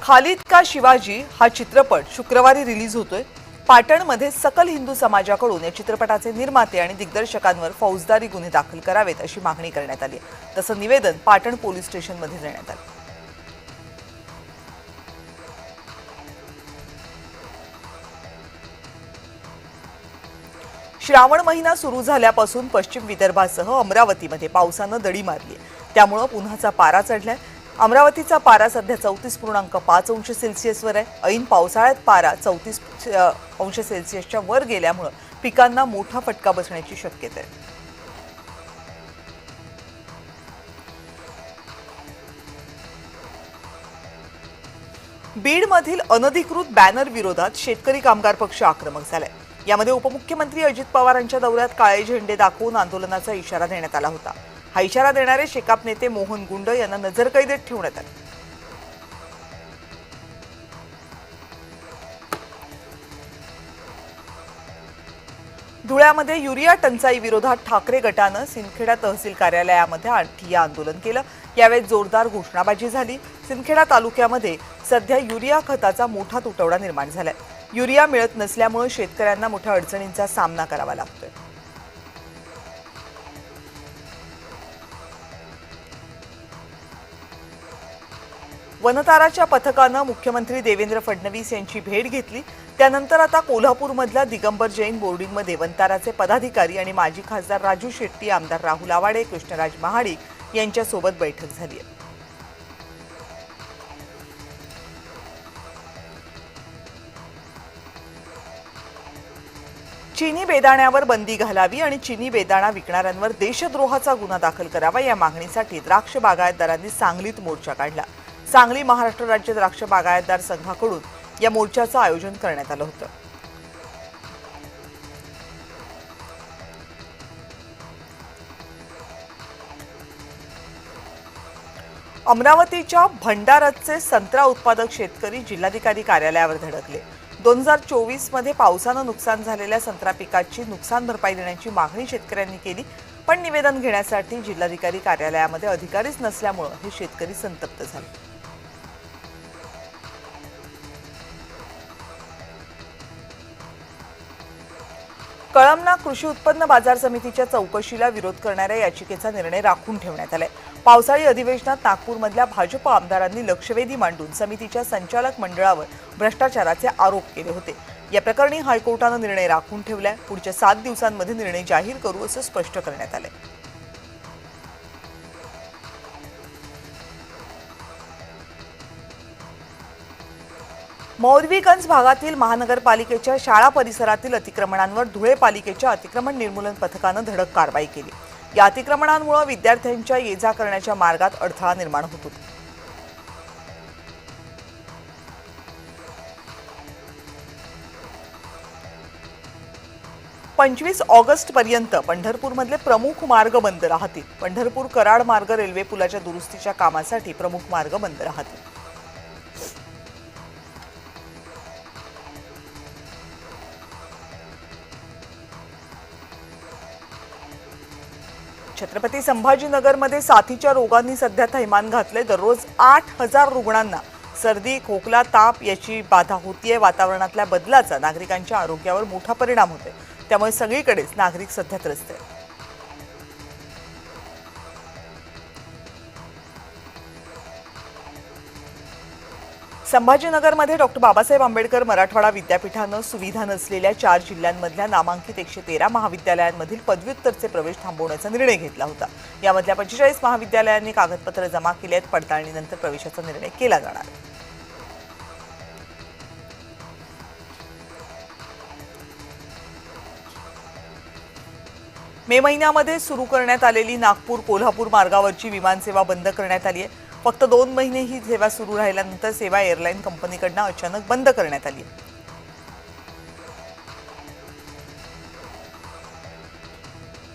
खालिद का शिवाजी हा चित्रपट शुक्रवारी रिलीज होतोय। पाटणमध्ये सकल हिंदू समाजाकडून या चित्रपटाचे निर्माते आणि दिग्दर्शकांवर फौजदारी गुन्हे दाखल करावेत अशी मागणी करण्यात आली आहे। तसं निवेदन पाटण पोलीस स्टेशनमध्ये देण्यात आलं। श्रावण महिना सुरू झाल्यापासून पश्चिम विदर्भासह अमरावतीमध्ये पावसानं दडी मारली आहे। त्यामुळे उन्हाचा पारा चढलाय। अमरावतीचा पारा सध्या 34.5 अंश सेल्सिअसवर आहे। ऐन पावसाळ्यात पारा 34 अंश सेल्सिअसच्या वर गेल्यामुळे पिकांना मोठा फटका बसण्याची शक्यता आहे। बीडमधील अनधिकृत बॅनर विरोधात शेतकरी कामगार पक्ष आक्रमक झालाय। यामध्ये उपमुख्यमंत्री अजित पवारांच्या दौऱ्यात काळे झेंडे दाखवून आंदोलनाचा इशारा देण्यात आला होता। हा इशारा देणारे शेकाप नेते मोहन गुंड यांना नजरकैदेत ठेवण्यात आले। धुळ्यामध्ये युरिया टंचाई विरोधात ठाकरे गटानं सिंदखेडा तहसील कार्यालयामध्ये ठिय्या आंदोलन केलं। यावेळी जोरदार घोषणाबाजी झाली। सिंदखेडा तालुक्यामध्ये सध्या युरिया खताचा मोठा तुटवडा निर्माण झालाय। युरिया मिळत नसल्यामुळे शेतकऱ्यांना मोठ्या अडचणींचा सामना करावा लागतोय। वनताराच्या पथकानं मुख्यमंत्री देवेंद्र फडणवीस यांची भेट घेतली। त्यानंतर आता कोल्हापूरमधल्या दिगंबर जैन बोर्डिंगमध्ये वनताराचे पदाधिकारी आणि माजी खासदार राजू शेट्टी, आमदार राहुल आवाडे, कृष्णराज महाडिक यांच्यासोबत बैठक झाली आहे। चीनी बेदाण्यावर बंदी घालावी आणि चीनी बेदाणा विकणाऱ्यांवर देशद्रोहाचा गुन्हा दाखल करावा या मागणीसाठी द्राक्ष बागायतदारांनी सांगलीत मोर्चा काढला। सांगली महाराष्ट्र राज्य द्राक्ष बागायतदार संघाकडून या मोर्चाचं आयोजन करण्यात आलं होतं। अमरावतीच्या भंडारतचे संत्रा उत्पादक शेतकरी जिल्हाधिकारी कार्यालयावर धडकले। 2024 मध्ये पावसानं नुकसान झालेल्या संत्रा पिकाची नुकसान भरपाई देण्याची मागणी शेतकऱ्यांनी केली, पण निवेदन घेण्यासाठी जिल्हाधिकारी कार्यालयामध्ये अधिकारीच नसल्यामुळे हे शेतकरी संतप्त झाले। कळमना कृषी उत्पन्न बाजार समितीच्या चौकशीला विरोध करणाऱ्या याचिकेचा निर्णय राखून ठेवण्यात आलाय। पावसाळी अधिवेशनात नागपूरमधल्या भाजप आमदारांनी लक्षवेधी मांडून समितीच्या संचालक मंडळावर भ्रष्टाचाराचे आरोप केले होते। या प्रकरणी हायकोर्टानं निर्णय राखून ठेवलाय। पुढच्या 7 दिवसांमध्ये निर्णय जाहीर करू असं स्पष्ट करण्यात आलंय। मौलवीगंज भागातील महानगरपालिकेच्या शाळा परिसरातील अतिक्रमणांवर धुळे पालिकेच्या अतिक्रमण निर्मूलन पथकानं धडक कारवाई केली। या अतिक्रमणांमुळे विद्यार्थ्यांच्या ये-जा करण्याच्या मार्गात अडथळा निर्माण होत होता। 25 ऑगस्ट पर्यंत पंढरपूरमधले प्रमुख मार्ग बंद राहतील। पंढरपूर कराड मार्ग रेल्वे पुलाच्या दुरुस्तीच्या कामासाठी प्रमुख मार्ग बंद राहतील। छत्रपती संभाजीनगरमध्ये साथीच्या रोगांनी सध्या थैमान घातले। दररोज 8000 रुग्णांना सर्दी, खोकला, ताप याची बाधा होतीये। वातावरणातल्या बदलाचा नागरिकांच्या आरोग्यावर मोठा परिणाम होतोय, त्यामुळे सगळीकडेच नागरिक सध्या त्रस्त आहेत। संभाजीनगरमध्ये डॉक्टर बाबासाहेब आंबेडकर मराठवाडा विद्यापीठानं सुविधा नसलेल्या 4 जिल्ह्यांमधल्या नामांकित 113 महाविद्यालयांमधील पदव्युत्तरचे प्रवेश थांबवण्याचा निर्णय घेतला होता। यामधल्या 45 महाविद्यालयांनी कागदपत्र जमा केली आहेत। पडताळणीनंतर प्रवेशाचा निर्णय केला जाणार आहे। मे महिन्यामध्ये सुरू करण्यात आलेली नागपूर कोल्हापूर मार्गावरची विमानसेवा बंद करण्यात आली आहे। फक्त 2 महिने ही सेवा सुरू राहिल्यानंतर सेवा एअरलाईन कंपनीकडून अचानक बंद करण्यात आली आहे।